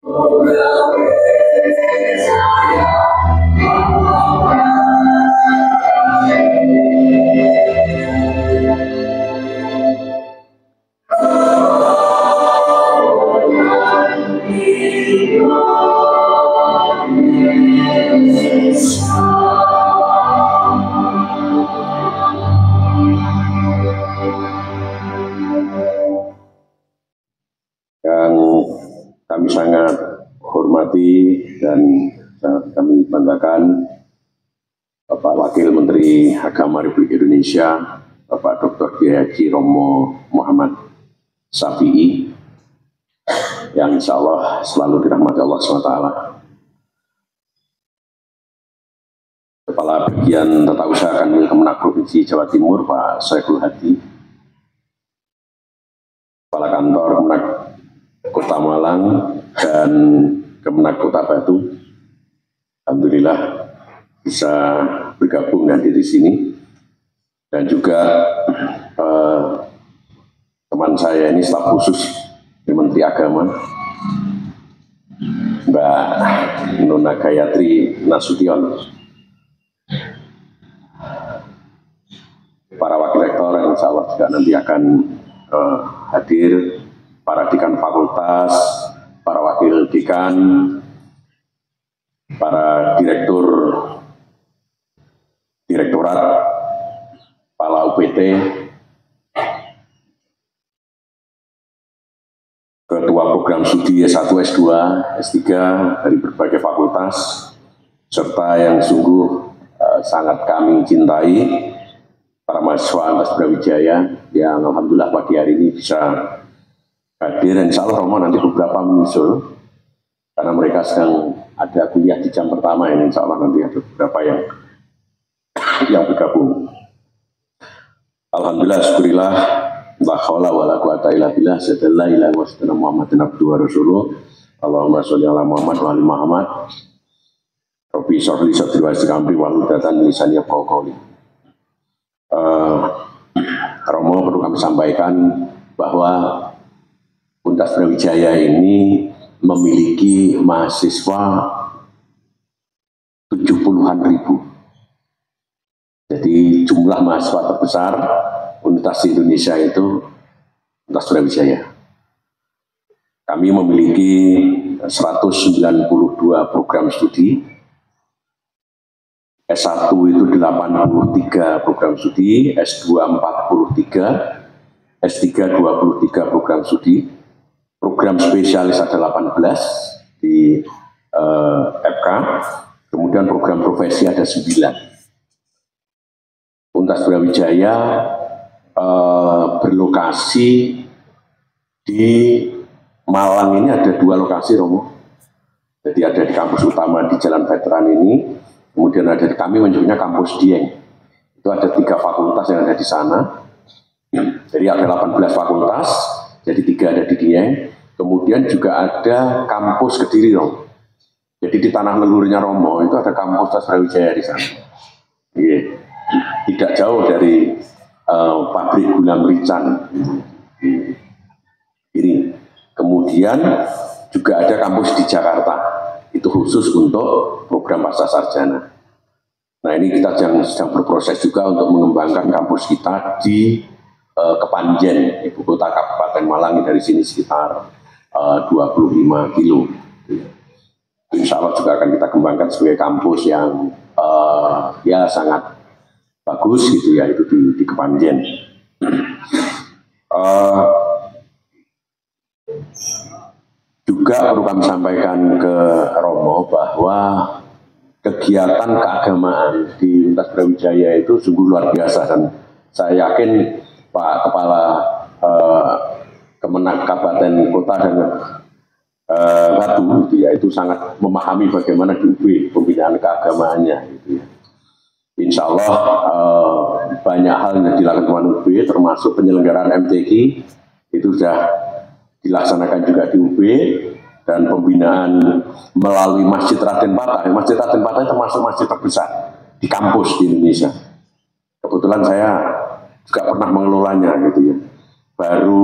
Kami sangat hormati dan kami banggakan Bapak Wakil Menteri Agama Republik Indonesia, Bapak Dr. Kiai Haji Romo Muhammad Syafi'i, yang insya Allah selalu dirahmati Allah SWT. Kepala Bagian Tata Usaha Kanwil Kemenak Provinsi Jawa Timur, Pak Syaiful Hadi, Kepala Kantor Kemenak Kota Malang dan Kemenak Kota Batu, alhamdulillah bisa bergabung nanti di sini, dan juga teman saya ini staf khusus Menteri Agama, Mbak Nona Gayatri Nasution, para wakil rektor yang insya Allah juga nanti akan hadir, para dekan fakultas, para wakil dekan, para direktorat, kepala UPT, ketua program studi S1, S2, S3 dari berbagai fakultas, serta yang sungguh sangat kami cintai, para mahasiswa Untas Brawijaya yang alhamdulillah pagi hari ini bisa hadir, dan insya Allah Romo nanti beberapa menyusul karena mereka sedang ada kuliah di jam pertama ini, insya Allah nanti ada beberapa yang bergabung. Alhamdulillah, syukurillah, la haula wala quwata illa billah, la ilaha illallah Muhammadin abduhu wa rasuluh. Allahumma sholli ala Muhammad wa ali Muhammad. Rabbi sholli sadri wa yassir amri wahlul 'uqdatam min lisani yafqahu qawli. Romo, perlu kami sampaikan bahwa Untas Brawijaya ini memiliki mahasiswa 70-an ribu. Jadi jumlah mahasiswa terbesar Universitas Indonesia itu Untas Brawijaya. Kami memiliki 192 program studi. S1 itu 83 program studi, S2 43, S3 23 program studi. Program spesialis ada 18 di FK, kemudian program profesi ada 9. Untas Brawijaya berlokasi di Malang ini ada 2 lokasi, Romo. Jadi ada di kampus utama di Jalan Veteran ini, kemudian ada di kami menyebutnya kampus Dieng. Itu ada 3 fakultas yang ada di sana. Jadi ada 18 fakultas, jadi 3 ada di Dieng. Kemudian juga ada kampus Kediri, Romo. Jadi di tanah leluhurnya Romo itu ada kampus Untas Brawijaya di sana. Tidak jauh dari pabrik gula merican ini. Kemudian juga ada kampus di Jakarta, itu khusus untuk program pasca sarjana. Nah, ini kita sedang berproses juga untuk mengembangkan kampus kita di Kepanjen, ibu kota Kabupaten Malang, dari sini sekitar 25 kilo. Insya Allah juga akan kita kembangkan sebagai kampus yang ya sangat bagus gitu ya, itu di Kepanjen. Juga perlu kami sampaikan ke Romo bahwa kegiatan keagamaan di Untas Brawijaya itu sungguh luar biasa, dan saya yakin Pak Kepala Kemenak Kabupaten Kota dan Batu ya, itu sangat memahami bagaimana di UB pembinaan keagamaannya gitu ya. Insya Allah banyak hal yang dilakukan UB, termasuk penyelenggaraan MTQ itu sudah dilaksanakan juga di UB, dan pembinaan melalui Masjid Raden Patah. Masjid Raden Patah termasuk masjid terbesar di kampus di Indonesia. Kebetulan saya juga pernah mengelolanya gitu ya. Baru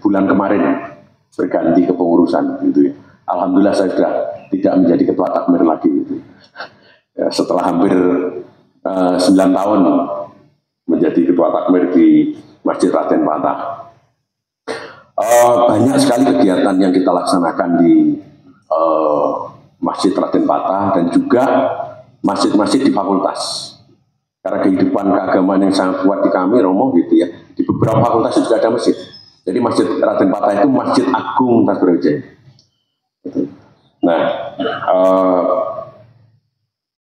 bulan kemarin berganti kepengurusan gitu ya. Alhamdulillah saya sudah tidak menjadi ketua takmir lagi gitu. Ya, setelah hampir 9 tahun menjadi ketua takmir di Masjid Raden Patah. Banyak sekali kegiatan yang kita laksanakan di Masjid Raden Patah dan juga masjid-masjid di fakultas. Karena kehidupan keagamaan yang sangat kuat di kami, Romo gitu ya. Di beberapa fakultas juga ada masjid. Jadi Masjid Raden Patah itu Masjid Agung Universitas Brawijaya. Nah,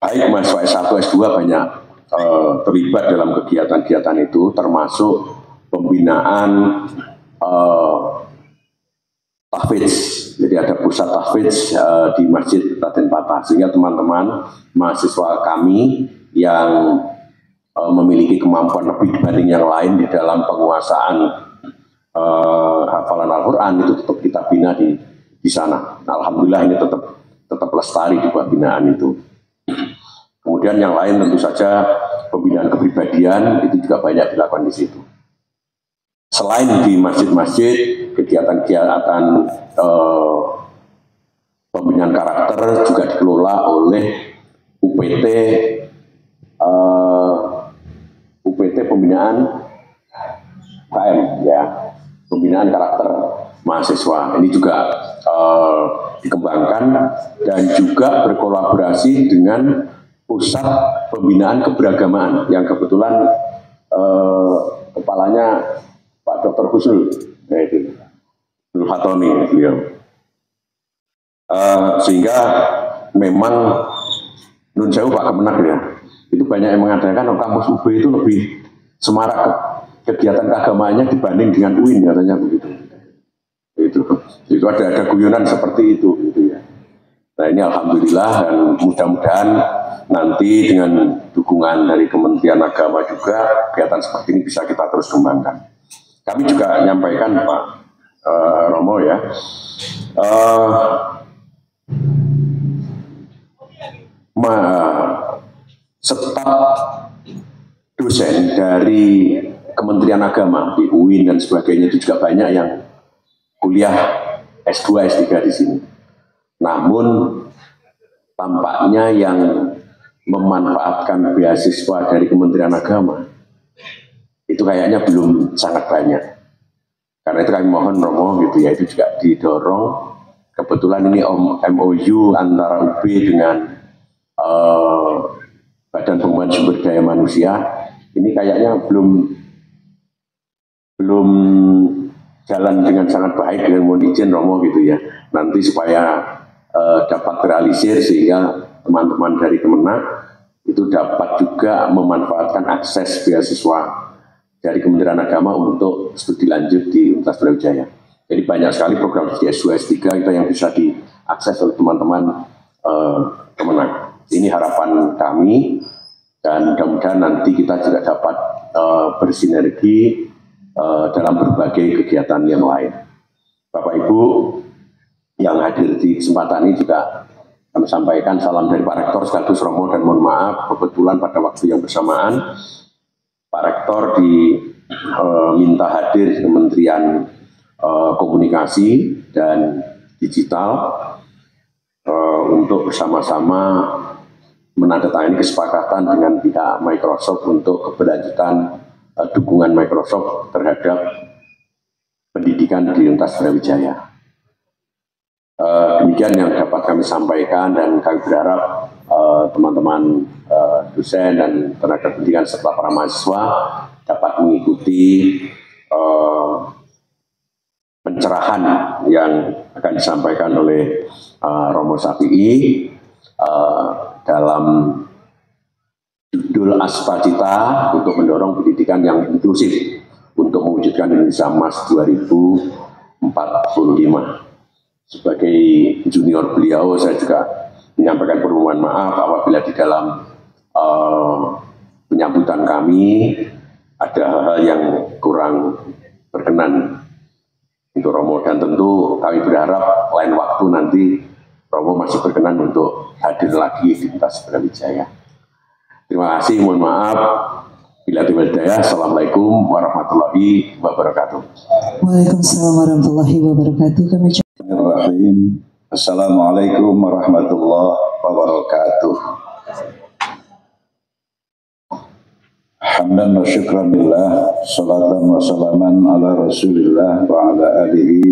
baik mahasiswa S1, S2 banyak terlibat dalam kegiatan-kegiatan itu, termasuk pembinaan tahfidz. Jadi ada pusat tahfidz di Masjid Raden Patah, sehingga teman-teman mahasiswa kami yang memiliki kemampuan lebih dibanding yang lain di dalam penguasaan hafalan Al-Quran itu tetap kita bina di sana. Nah, alhamdulillah ini tetap lestari di bawah binaan itu. Kemudian yang lain tentu saja pembinaan kepribadian itu juga banyak dilakukan di situ. Selain di masjid-masjid, kegiatan-kegiatan pembinaan karakter juga dikelola oleh UPT pembinaan KM ya, pembinaan karakter mahasiswa. Ini juga dikembangkan dan juga berkolaborasi dengan pusat pembinaan keberagamaan yang kebetulan kepalanya Pak Dr. Husnul, yaitu Nur Fatoni beliau. Sehingga memang Nun Sewu Pak Kemenak ya, itu banyak yang mengatakan kampus UB itu lebih semarak kegiatan keagamaannya dibanding dengan UIN katanya begitu. Itu ada guyonan seperti itu gitu ya. Nah ini alhamdulillah dan mudah-mudahan nanti dengan dukungan dari Kementerian Agama juga kegiatan seperti ini bisa kita terus kembangkan. Kami juga menyampaikan Pak Romo ya, staf dosen dari Kementerian Agama di UIN dan sebagainya itu juga banyak yang kuliah S2, S3 di sini. Namun tampaknya yang memanfaatkan beasiswa dari Kementerian Agama itu kayaknya belum sangat banyak. Karena itu kami mohon Romo gitu ya, itu juga didorong. Kebetulan ini MOU antara UB dengan Badan Pengembangan Sumber Daya Manusia ini kayaknya belum jalan dengan sangat baik, dengan mohon izin Romo gitu ya. Nanti supaya dapat terrealisir sehingga teman-teman dari Kemenak itu dapat juga memanfaatkan akses beasiswa dari Kementerian Agama untuk studi lanjut di Universitas Brawijaya. Jadi banyak sekali program studi S2, S3 itu yang bisa diakses oleh teman-teman Kemenak. Ini harapan kami dan mudah-mudahan nanti kita juga dapat bersinergi dalam berbagai kegiatan yang lain. Bapak Ibu yang hadir di kesempatan ini juga kami sampaikan salam dari Pak Rektor sekaligus Romo dan mohon maaf kebetulan pada waktu yang bersamaan Pak Rektor diminta hadir di Kementerian Komunikasi dan Digital untuk bersama-sama menandatangani kesepakatan dengan pihak Microsoft untuk keberlanjutan dukungan Microsoft terhadap pendidikan di Universitas Brawijaya. Demikian yang dapat kami sampaikan dan kami berharap teman-teman dosen dan tenaga pendidikan serta para mahasiswa dapat mengikuti pencerahan yang akan disampaikan oleh Romo Syafi'i dalam judul Aspacita untuk mendorong pendidikan yang inklusif untuk mewujudkan Indonesia Emas 2045. Sebagai junior beliau, saya juga menyampaikan permohonan maaf apabila di dalam penyambutan kami ada hal-hal yang kurang berkenan untuk Romo, dan tentu kami berharap lain waktu nanti Romo masih berkenan untuk hadir lagi di Universitas Brawijaya. Terima kasih, mohon maaf. Bila hidayah. Assalamualaikum warahmatullahi wabarakatuh. Waalaikumsalam warahmatullahi wabarakatuh. Kami Assalamualaikum warahmatullahi wabarakatuh. Hamdan wa syukran lillah, salatan wa salaman ala rasulillah wa ala alihi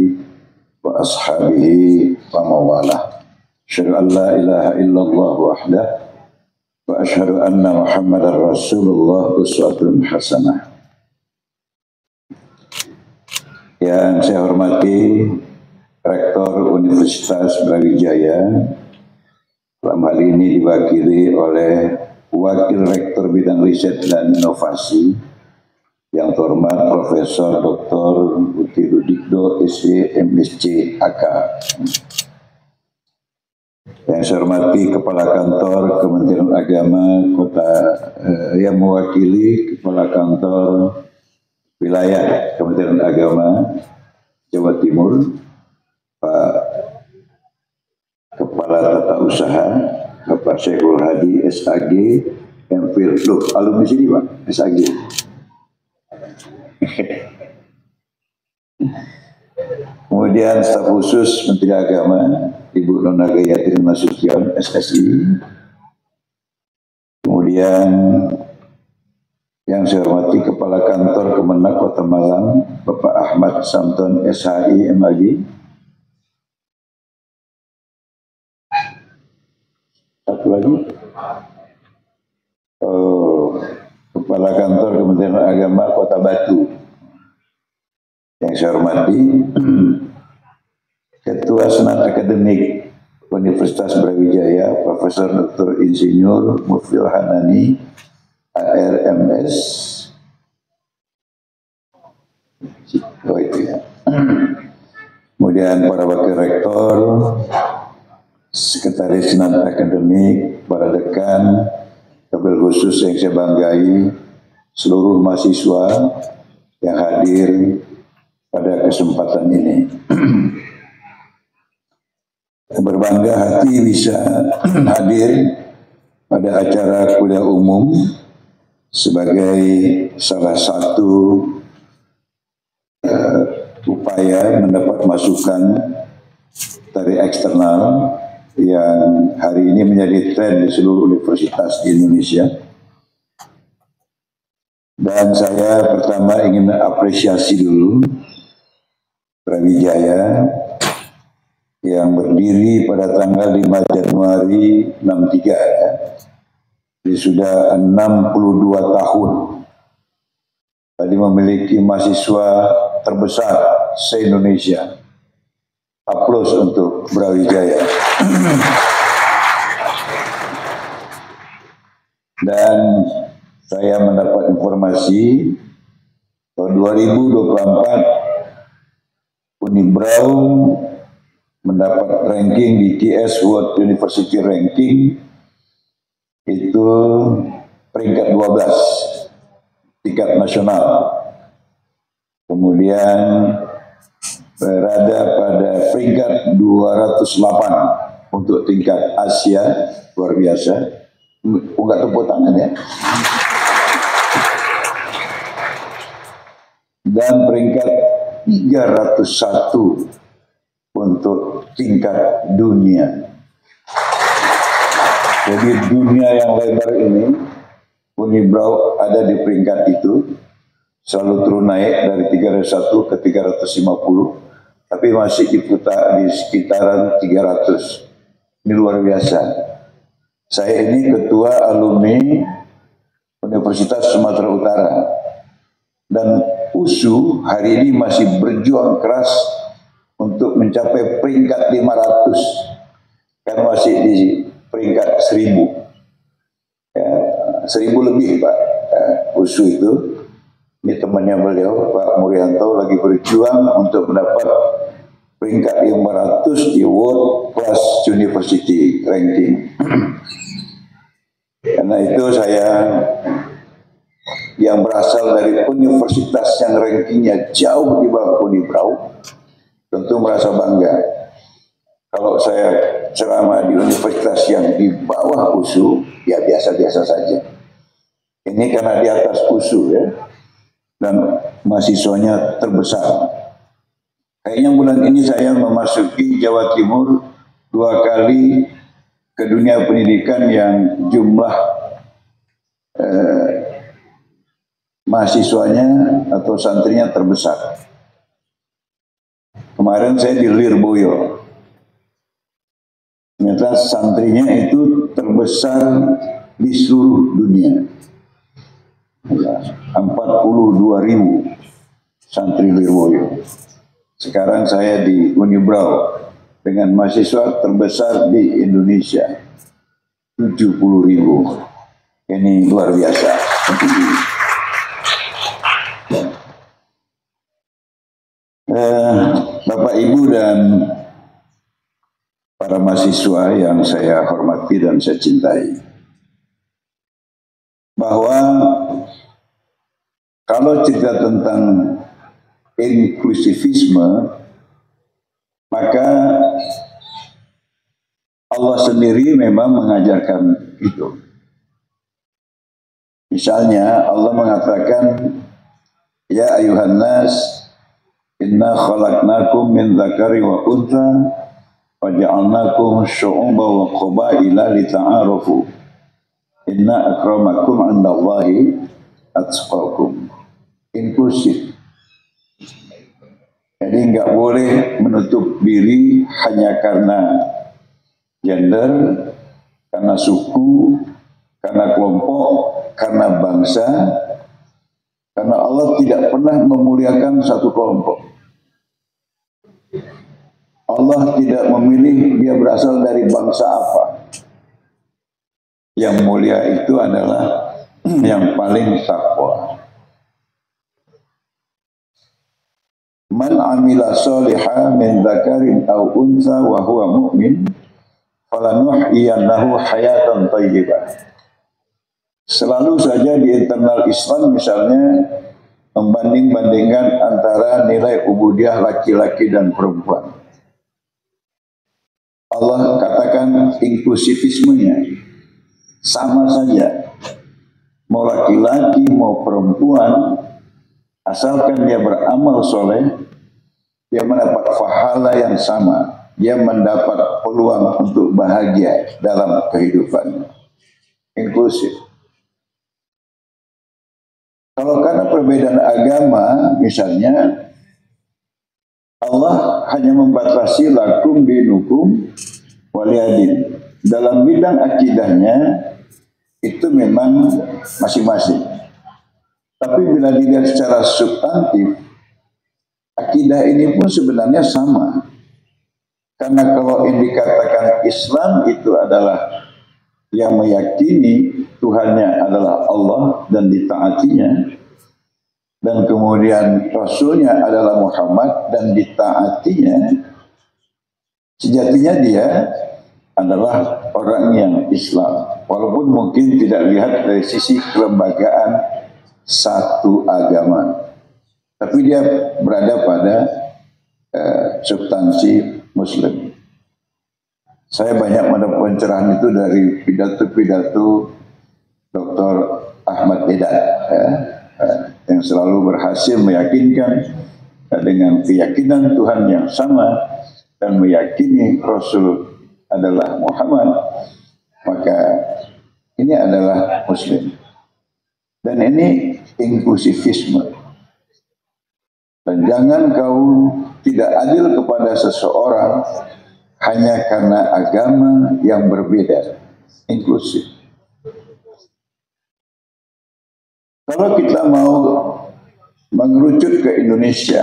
wa ashabihi wa mawalah. Asyhadu an la ilaha illallah wahdah wa asyhadu anna Muhammadar Rasulullah uswatun hasanah. Yang saya hormati Rektor Universitas Brawijaya, dalam hal ini diwakili oleh Wakil Rektor Bidang Riset dan Inovasi yang terhormat Profesor Dr. Uti Rudikdo SC MSc AK. Yang saya hormati Kepala Kantor Kementerian Agama yang mewakili Kepala Kantor Wilayah Kementerian Agama Jawa Timur, Pak Kepala Tata Usaha Bapak Syekhul Hadi SAG MPhil. Loh, alumni sini Pak, SAG. Kemudian staf khusus Menteri Agama Ibu Nona Gayatri Nasution SSI. Kemudian yang saya hormati Kepala Kantor Kemenak Kota Malang, Bapak Ahmad Samton SHI MAG. Satu lagi, Kepala Kantor Kementerian Agama Kota Batu. Yang saya hormati Ketua Senat Akademik Universitas Brawijaya, Profesor Dr. Insinyur Mufil Hanani ARMS. Oh itu ya. Kemudian para wakil rektor, sekretaris senat akademik, para dekan, wabil khusus yang saya banggai, seluruh mahasiswa yang hadir pada kesempatan ini. Berbangga hati bisa hadir pada acara kuliah umum sebagai salah satu upaya mendapat masukan dari eksternal yang hari ini menjadi tren di seluruh universitas di Indonesia. Dan saya pertama ingin apresiasi dulu Brawijaya yang berdiri pada tanggal 5 Januari 63 ya. Jadi sudah 62 tahun. Tadi memiliki mahasiswa terbesar se-Indonesia. Aplaus untuk Brawijaya. Dan saya mendapat informasi tahun 2024 Unibrau mendapat ranking di TS World University Ranking itu peringkat 12 tingkat nasional. Kemudian berada pada peringkat 208 untuk tingkat Asia, luar biasa. Enggak tepuk tangan ya. Dan peringkat 301 untuk tingkat dunia. Jadi dunia yang lebar ini, Unibrau ada di peringkat itu, selalu turun naik dari 301 ke 350, tapi masih diputar di sekitaran 300. Ini luar biasa. Saya ini ketua alumni Universitas Sumatera Utara, dan USU hari ini masih berjuang keras untuk mencapai peringkat 500, kan masih di peringkat 1000, ya, 1000 lebih Pak. USU itu, ini temannya beliau Pak Muryanto lagi berjuang untuk mendapat peringkat 500 di World Class University Ranking. Karena itu saya yang berasal dari universitas yang rankingnya jauh di bawah Unibrau tentu merasa bangga. Kalau saya ceramah di universitas yang di bawah USU, ya biasa-biasa saja. Ini karena di atas USU ya, dan mahasiswanya terbesar. Kayaknya bulan ini saya memasuki Jawa Timur 2 kali ke dunia pendidikan yang jumlah mahasiswanya atau santrinya terbesar. Kemarin saya di Lirboyo, ternyata santrinya itu terbesar di seluruh dunia. 42.000 santri Lirboyo. Sekarang saya di Unibrau dengan mahasiswa terbesar di Indonesia, 70.000. Ini luar biasa. Bapak, Ibu, dan para mahasiswa yang saya hormati dan saya cintai, bahwa kalau cerita tentang inklusivisme, maka Allah sendiri memang mengajarkan itu. Misalnya Allah mengatakan, ya ayuhan nas, inna khalaqnakum min dzakari wa untha wa ja'alnakum syu'uban wa qabaila lita'arafu. Inna akramakum 'indallahi atqakum. Inklusif. Jadi nggak boleh menutup diri hanya karena gender, karena suku, karena kelompok, karena bangsa. Karena Allah tidak pernah memuliakan satu kelompok. Allah tidak memilih dia berasal dari bangsa apa. Yang mulia itu adalah yang paling takwa. Man amila sholihan min dzakarin aw untha wa huwa mu'min falanuhyiyannahu hayatan thayyibah. Selalu saja di internal Islam misalnya membanding-bandingkan antara nilai ubudiyah laki-laki dan perempuan. Allah katakan inklusivismenya sama saja. Mau laki-laki mau perempuan, asalkan dia beramal soleh, dia mendapat pahala yang sama. Dia mendapat peluang untuk bahagia dalam kehidupannya. Inklusif. Kalau karena perbedaan agama, misalnya, Allah hanya membatasi lakum dinukum waliyadin. Dalam bidang akidahnya, itu memang masing-masing. Tapi bila dilihat secara substantif, akidah ini pun sebenarnya sama. Karena kalau yang dikatakan Islam itu adalah yang meyakini Tuhannya adalah Allah dan ditaatinya, dan kemudian Rasulnya adalah Muhammad dan ditaatinya, sejatinya dia adalah orang yang Islam. Walaupun mungkin tidak lihat dari sisi kelembagaan satu agama, tapi dia berada pada substansi Muslim. Saya banyak mendapat pencerahan itu dari pidato-pidato Dr. Ahmad Dedan, yang selalu berhasil meyakinkan dengan keyakinan Tuhan yang sama dan meyakini Rasul adalah Muhammad, maka ini adalah Muslim. Dan ini inklusivisme. Dan jangan kau tidak adil kepada seseorang hanya karena agama yang berbeda. Inklusif. Kalau kita mau mengerucut ke Indonesia,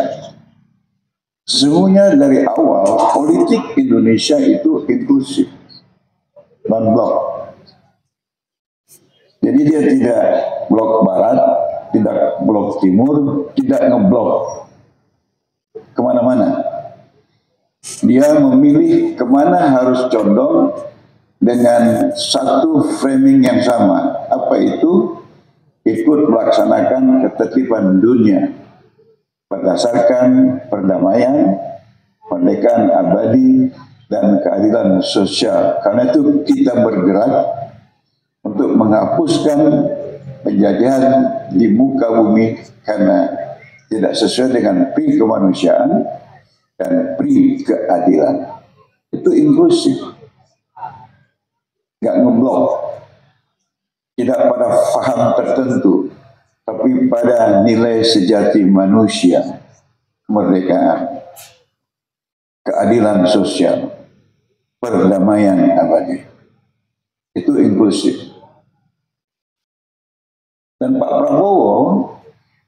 sesungguhnya dari awal politik Indonesia itu inklusif, non-blok. Jadi dia tidak blok barat, tidak blok timur, tidak ngeblok kemana-mana. Dia memilih kemana harus condong dengan satu framing yang sama. Apa itu? Ikut melaksanakan ketertiban dunia berdasarkan perdamaian, kemerdekaan abadi, dan keadilan sosial. Karena itu kita bergerak untuk menghapuskan penjajahan di muka bumi karena tidak sesuai dengan pri kemanusiaan dan pri keadilan. itu inklusif, nggak ngeblok, tidak pada faham tertentu, tapi pada nilai sejati manusia, kemerdekaan, keadilan sosial, perdamaian abadi. Itu inklusif. Dan Pak Prabowo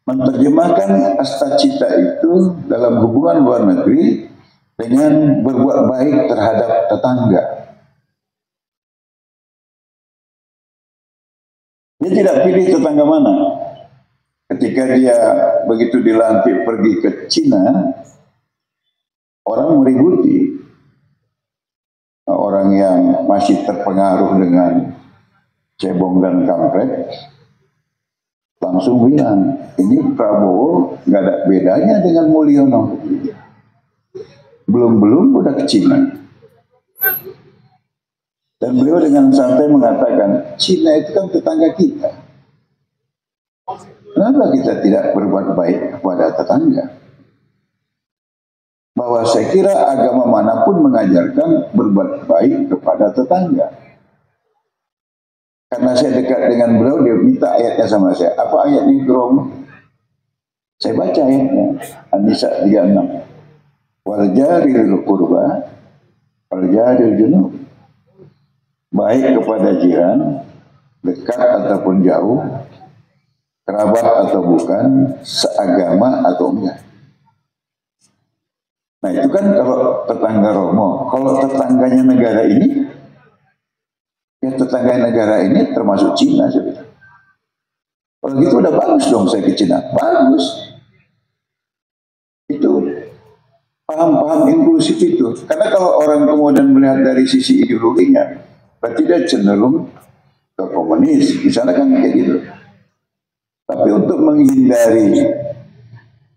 menerjemahkan Astacita itu dalam hubungan luar negeri dengan berbuat baik terhadap tetangga. Dia tidak pilih tetangga mana. Ketika dia begitu dilantik pergi ke Cina, orang meributi. Orang yang masih terpengaruh dengan cebong dan kampret langsung bilang, ini Prabowo nggak ada bedanya dengan Mulyono. Belum udah ke Cina. Dan beliau dengan santai mengatakan, Cina itu kan tetangga kita. Kenapa kita tidak berbuat baik kepada tetangga? Bahwa saya kira agama manapun mengajarkan berbuat baik kepada tetangga. Karena saya dekat dengan beliau, dia minta ayatnya sama saya. Apa ayatnya itu, Romo? Saya baca ayatnya. An-Nisa 36. Wal jaril qurba, wal jaril junub. Baik kepada jiran, dekat ataupun jauh, kerabat atau bukan, seagama atau enggak. Nah itu kan kalau tetangga Romo. Kalau tetangganya negara ini, ya tetangga negara ini termasuk Cina. Kalau gitu udah bagus dong saya ke Cina. Bagus. Itu paham-paham inklusif itu. Karena kalau orang kemudian melihat dari sisi ideologinya, berarti dia cenderung ke komunis. Di sana kan kayak gitu. Tapi untuk menghindari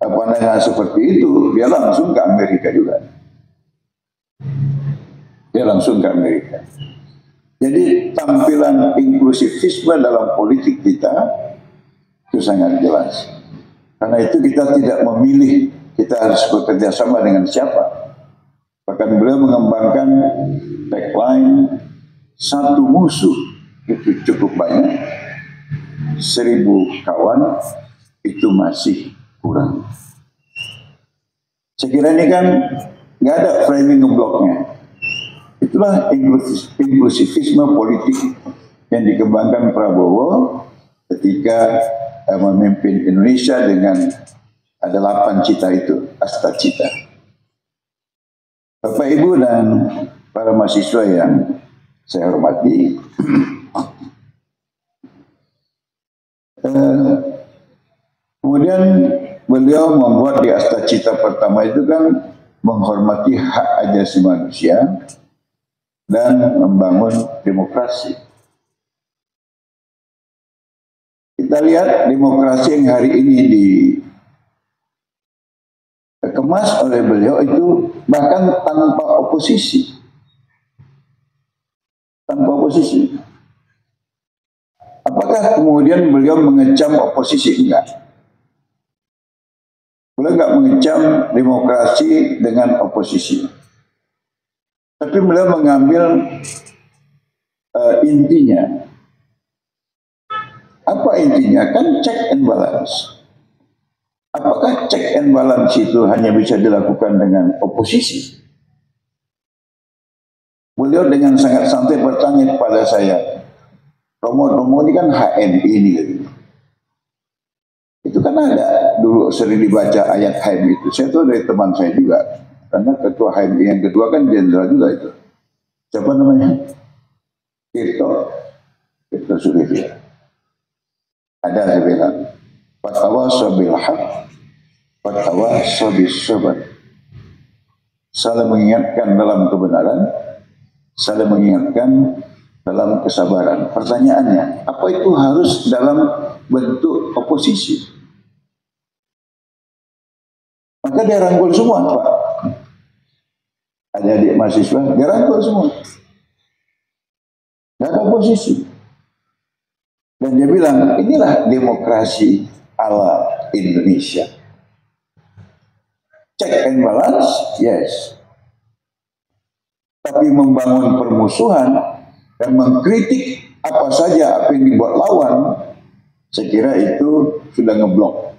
pandangan seperti itu, dia langsung ke Amerika juga. Dia langsung ke Amerika. Jadi tampilan inklusivisme dalam politik kita itu sangat jelas. Karena itu kita tidak memilih, kita harus bekerja sama dengan siapa. Bahkan beliau mengembangkan tagline, satu musuh itu cukup banyak, 1000 kawan itu masih kurang. Saya kira ini kan nggak ada framing ngebloknya. Itulah inklusivisme politik yang dikembangkan Prabowo ketika memimpin Indonesia dengan ada 8 cita itu, Astacita. Bapak Ibu dan para mahasiswa yang saya hormati, kemudian beliau membuat di Astacita pertama itu kan menghormati hak asasi manusia dan membangun demokrasi. Kita lihat demokrasi yang hari ini dikemas oleh beliau itu bahkan tanpa oposisi. Tanpa oposisi. Apakah kemudian beliau mengecam oposisi? Enggak. Beliau enggak mengecam demokrasi dengan oposisi. Tapi beliau mengambil intinya. Apa intinya? Kan check and balance. Apakah check and balance itu hanya bisa dilakukan dengan oposisi? Beliau dengan sangat santai bertanya kepada saya, Romo ini kan HMI ini. Itu kan ada dulu sering dibaca ayat HMI itu. Saya tahu dari teman saya juga. Karena ketua HMI yang kedua kan jenderal juga itu. Siapa namanya? Tirto Sulistyo. Ada saya bilang, Fatawassaw bil haq, fatawassaw bis sabr. Saling mengingatkan dalam kebenaran, saling mengingatkan dalam kesabaran. Pertanyaannya, apa itu harus dalam bentuk oposisi? Maka dia rangkul semua, Pak. Adik-adik mahasiswa, dia rangkul semua. Tidak ada oposisi. Dan dia bilang, inilah demokrasi ala Indonesia. Check and balance, yes. tapi membangun permusuhan dan mengkritik apa saja apa yang dibuat lawan, saya kira itu sudah ngeblok.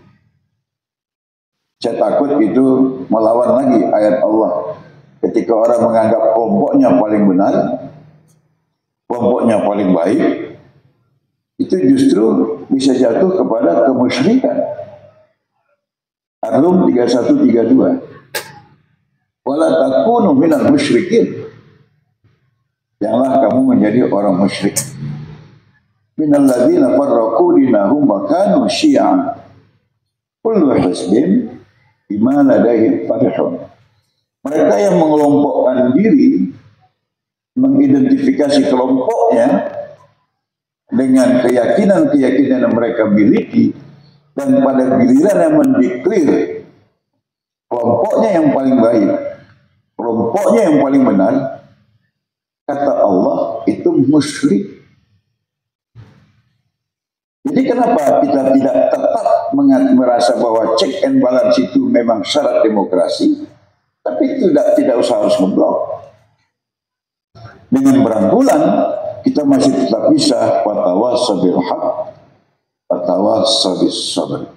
Saya takut itu melawan lagi ayat Allah. Ketika orang menganggap kelompoknya paling benar, kelompoknya paling baik, itu justru bisa jatuh kepada kemusyrikan. Ar-Rum 3132. Wala takunu minal musyrikin. Janganlah kamu menjadi orang musyrik. Minal ladzina farraqu dinahum wa kanu syi'a. Kullu hizbin bima ladaihim farihun. Mereka yang mengelompokkan diri, mengidentifikasi kelompoknya dengan keyakinan-keyakinan yang mereka miliki, dan pada giliran yang mendeklir kelompoknya yang paling baik, kelompoknya yang paling benar, kata Allah itu musyrik. Jadi kenapa kita tidak tetap merasa bahwa check and balance itu memang syarat demokrasi, tapi tidak usah harus ngeblok. Dengan berangkulan kita masih tetap bisa watawassaw bil haq, watawassaw bis sabr.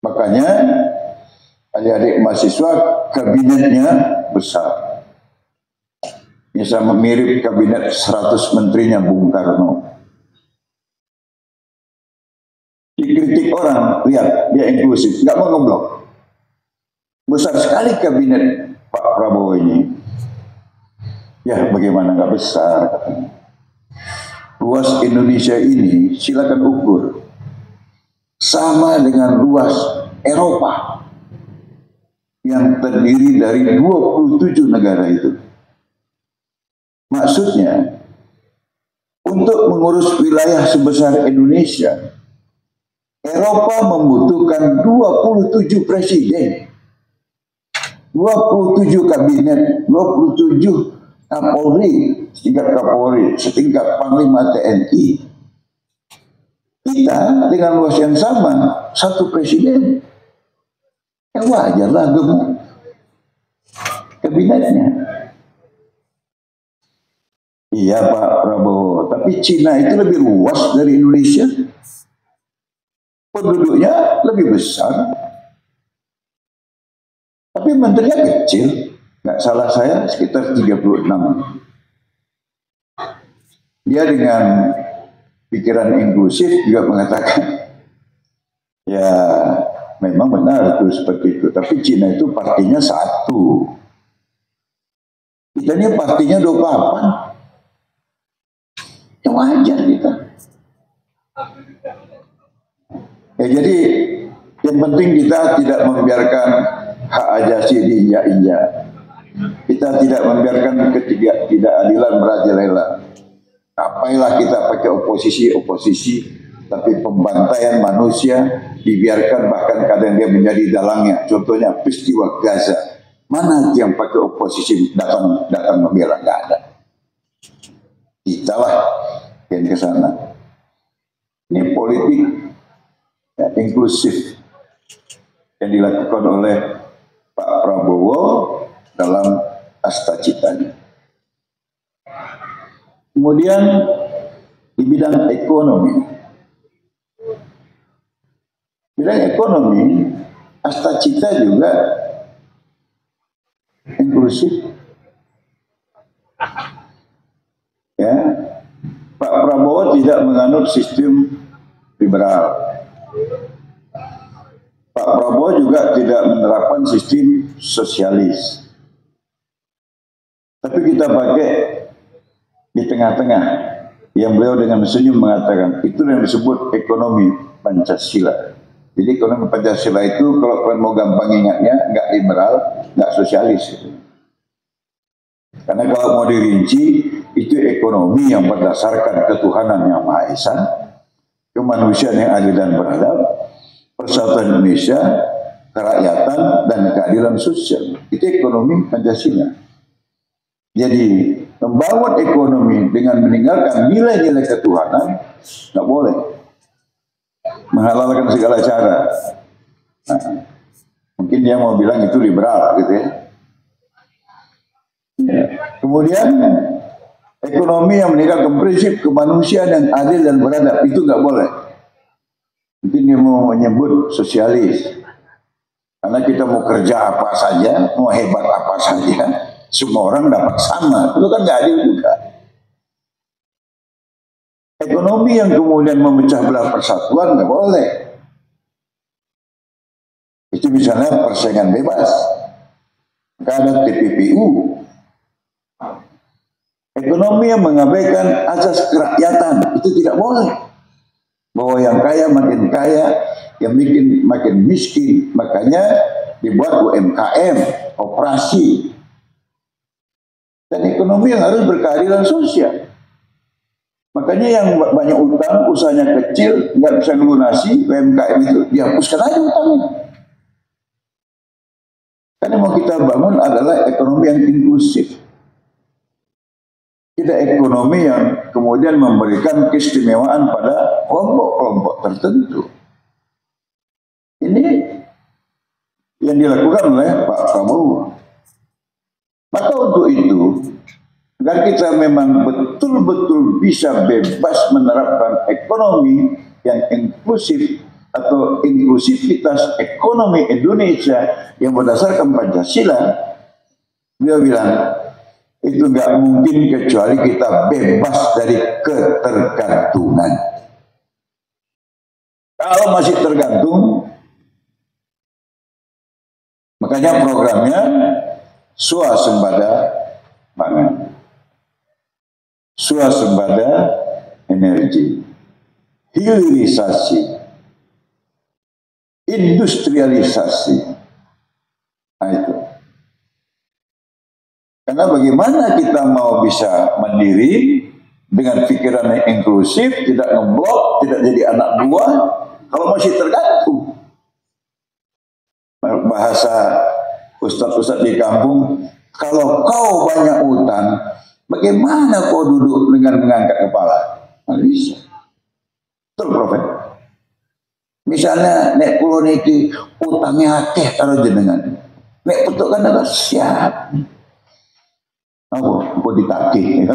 Makanya adik-adik mahasiswa kabinetnya besar. Ini sama mirip kabinet 100 menterinya Bung Karno. Dikritik orang, lihat dia inklusif, nggak mau ngeblok. Besar sekali kabinet Pak Prabowo ini. Ya bagaimana nggak besar? Luas Indonesia ini silakan ukur. Sama dengan luas Eropa yang terdiri dari 27 negara itu. Maksudnya, untuk mengurus wilayah sebesar Indonesia, Eropa membutuhkan 27 presiden, 27 kabinet, 27 Kapolri, setingkat Kapolri, setingkat Panglima TNI. Kita dengan luas yang sama, satu presiden, ya wajarlah gemuk kabinetnya. Iya Pak Prabowo, tapi Cina itu lebih luas dari Indonesia. Penduduknya lebih besar. Tapi menterinya kecil. Nggak salah saya sekitar 36. Dia dengan pikiran inklusif juga mengatakan, ya memang benar itu seperti itu. Tapi Cina itu partinya satu. Kita ini partinya 28. Ya wajar kita. Ya jadi yang penting kita tidak membiarkan hak ajasi diinjak-injak. Kita tidak membiarkan ketidakadilan merajalela. Apailah kita pakai oposisi, tapi pembantaian manusia dibiarkan, bahkan kadang dia menjadi dalangnya. Contohnya peristiwa Gaza. Mana yang pakai oposisi datang membela? Nggak ada. Kita lah yang ke sana. Ini politik ya, inklusif yang dilakukan oleh Pak Prabowo dalam Astacitanya. Kemudian di bidang ekonomi. Bidang ekonomi, Astacita juga inklusif. Ya, Pak Prabowo tidak menganut sistem liberal. Pak Prabowo juga tidak menerapkan sistem sosialis. Tapi kita pakai di tengah-tengah, yang beliau dengan senyum mengatakan, itu yang disebut ekonomi Pancasila. Jadi ekonomi Pancasila itu kalau kalian mau gampang ingatnya, nggak liberal, nggak sosialis. Karena kalau mau dirinci, itu ekonomi yang berdasarkan ketuhanan yang Maha Esa, kemanusiaan yang adil dan beradab, persatuan Indonesia, kerakyatan, dan keadilan sosial. Itu ekonomi Pancasila. Jadi membangun ekonomi dengan meninggalkan nilai-nilai ketuhanan nggak boleh, menghalalkan segala cara. Nah, mungkin dia mau bilang itu liberal gitu ya. Kemudian ekonomi yang meninggalkan prinsip kemanusiaan yang adil dan beradab, itu nggak boleh. Mungkin dia mau menyebut sosialis. Karena kita mau kerja apa saja, mau hebat apa saja, semua orang dapat sama. Itu kan nggak adil juga. Ekonomi yang kemudian memecah belah persatuan nggak boleh. Itu misalnya persaingan bebas. Maka ada TPPU. Ekonomi yang mengabaikan azas kerakyatan, itu tidak boleh. Bahwa yang kaya makin kaya, yang makin miskin. Makanya dibuat UMKM, operasi. Dan ekonomi yang harus berkeadilan sosial. Makanya yang banyak utang, usahanya kecil, nggak bisa melunasi UMKM itu, dihapuskan aja utangnya. Karena mau kita bangun adalah ekonomi yang inklusif. Tidak ekonomi yang kemudian memberikan keistimewaan pada kelompok-kelompok tertentu. Ini yang dilakukan oleh Pak Prabowo. Maka untuk itu, agar kita memang betul-betul bisa bebas menerapkan ekonomi yang inklusif atau inklusivitas ekonomi Indonesia yang berdasarkan Pancasila, dia bilang, itu nggak mungkin kecuali kita bebas dari ketergantungan. Kalau masih tergantung, makanya programnya swasembada pangan, swasembada energi, hilirisasi, industrialisasi. Nah itu. Karena bagaimana kita mau bisa mandiri dengan pikiran yang inklusif, tidak ngeblok, tidak jadi anak buah, kalau masih tergantung. Bahasa ustadz-ustadz di kampung, kalau kau banyak utang, bagaimana kau duduk dengan mengangkat kepala? Nggak bisa. Betul, Profet. Misalnya, nek kulo niki utangnya akeh karo jenengan. Nek betul kan ada siap. Aku ditagih.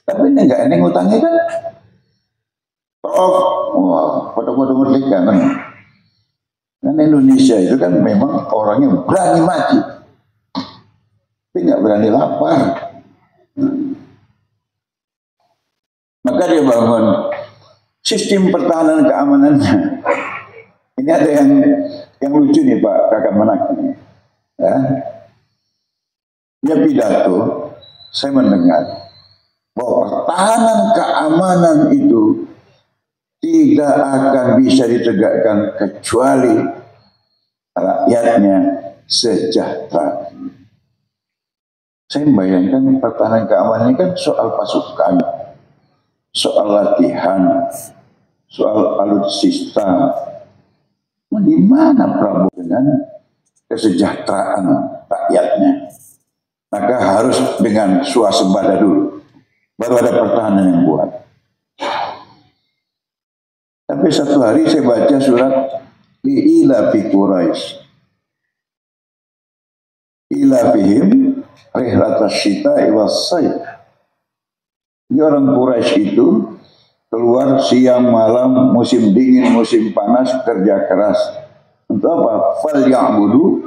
Tapi ini enggak eneng utangnya kan. Prof, wah, foto-foto merdeka kan. Karena Indonesia itu kan memang orangnya berani mati. Tapi enggak berani lapar. Maka dia bangun sistem pertahanan keamanannya. Ini ada yang lucu nih Pak Kakak Menak. Ya. Dia pidato, saya mendengar bahwa pertahanan keamanan itu tidak akan bisa ditegakkan kecuali rakyatnya sejahtera. Saya membayangkan pertahanan keamanan ini kan soal pasukan, soal latihan, soal alutsista. Di mana Prabowo dengan kesejahteraan rakyatnya? Maka harus dengan swasembada dulu, baru ada pertahanan yang kuat. Tapi satu hari saya baca surat Ila fi Quraisy, ila fihim rihlatas syita'i was-sayf. Ini orang Quraisy itu keluar siang malam, musim dingin, musim panas, kerja keras. Untuk apa? Falyabudu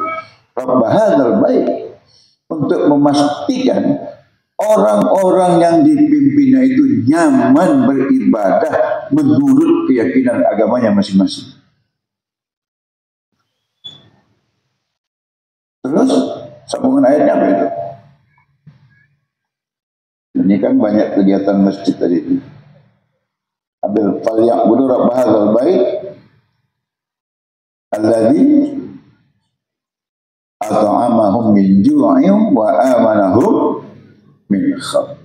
rabb hadzal bait. Untuk memastikan orang-orang yang dipimpinnya itu nyaman beribadah menurut keyakinan agamanya masing-masing. Terus sambungan ayatnya apa itu? Ini kan banyak kegiatan masjid tadi itu. Ambil falyabudu rabb hadzal bait alladzi at'amahum min ju'in wa amanahum min khauf.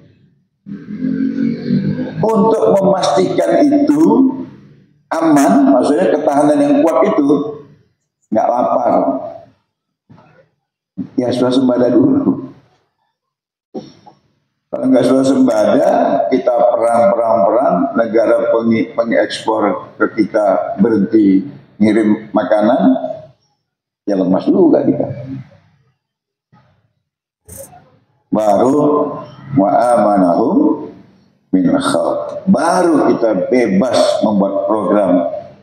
Untuk memastikan itu aman, maksudnya ketahanan yang kuat itu nggak lapar. Ya swasembada dulu. Kalau nggak swasembada, kita perang, negara pengekspor ke kita berhenti ngirim makanan, ya lemas juga kita. baru wa amanahum min khauf. Baru kita bebas membuat program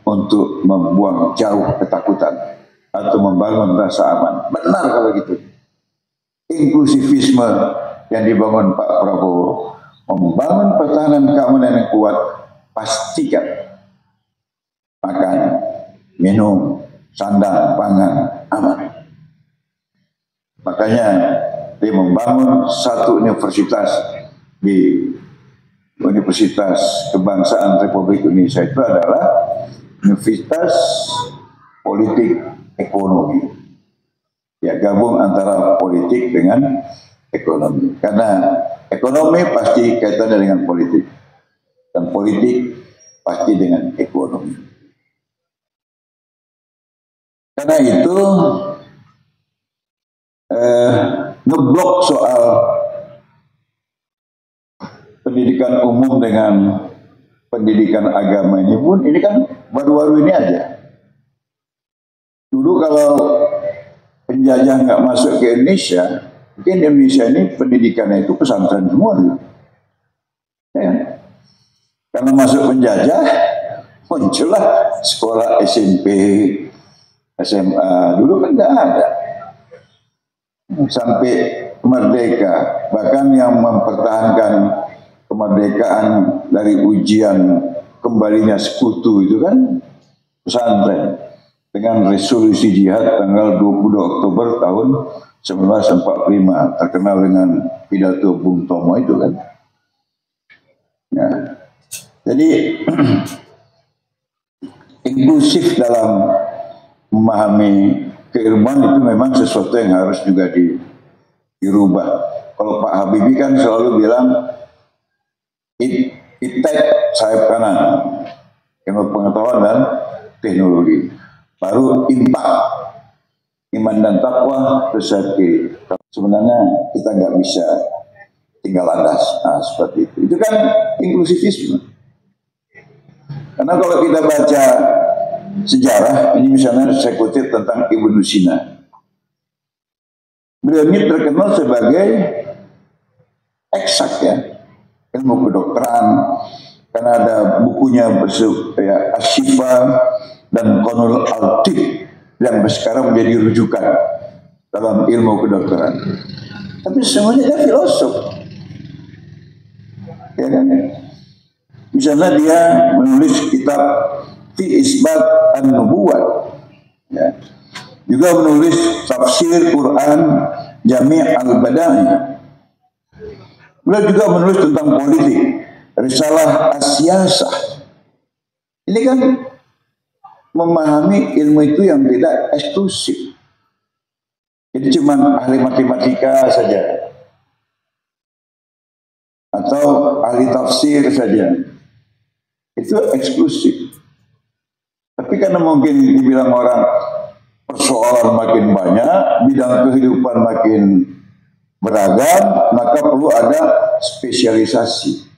untuk membuang jauh ketakutan atau membangun rasa aman. Benar kalau gitu. Inklusivisme yang dibangun Pak Prabowo membangun pertahanan keamanan yang kuat, pastikan makan, minum, sandang, pangan aman. Makanya dia membangun satu universitas di Universitas Kebangsaan Republik Indonesia itu adalah Universitas Politik Ekonomi. Ya, gabung antara politik dengan ekonomi. Karena ekonomi pasti kaitannya dengan politik. Dan politik pasti dengan ekonomi. Karena itu ngeblok soal pendidikan umum dengan pendidikan agama ini pun ini kan baru-baru ini aja. Dulu kalau penjajah nggak masuk ke Indonesia, mungkin Indonesia ini pendidikannya itu pesantren semua. Ya. Karena masuk penjajah, muncullah sekolah SMP, SMA. Dulu kan nggak ada. Sampai merdeka, bahkan yang mempertahankan kemerdekaan dari ujian kembalinya sekutu itu kan pesantren dengan resolusi jihad tanggal 22 Oktober tahun 1945 terkenal dengan pidato Bung Tomo itu kan. Ya. Jadi inklusif dalam memahami keilmuan itu memang sesuatu yang harus juga dirubah. Kalau Pak Habibie kan selalu bilang iptek sayap kanan, ilmu pengetahuan dan teknologi. Baru impak, iman dan takwa terus sayap kiri. Sebenarnya kita nggak bisa tinggal landas seperti itu. Itu kan inklusivisme. Karena kalau kita baca sejarah, ini misalnya saya kutip tentang Ibnu Sina. Beliau ini terkenal sebagai eksak ya, ilmu kedokteran, karena ada bukunya ya, Asyifa dan Qanul Al-Tib yang sekarang menjadi rujukan dalam ilmu kedokteran. Tapi semuanya dia filosof, ya kan? Misalnya dia menulis kitab Fi Isbat An-Nubuwat, ya. Juga menulis tafsir Quran Jami' Al-Badai. Beliau juga menulis tentang politik, Risalah As-Siyasah. Ini kan memahami ilmu itu yang tidak eksklusif. Jadi cuma ahli matematika saja atau ahli tafsir saja. Itu eksklusif. Tapi karena mungkin dibilang orang persoalan makin banyak, bidang kehidupan makin beragam, maka perlu ada spesialisasi.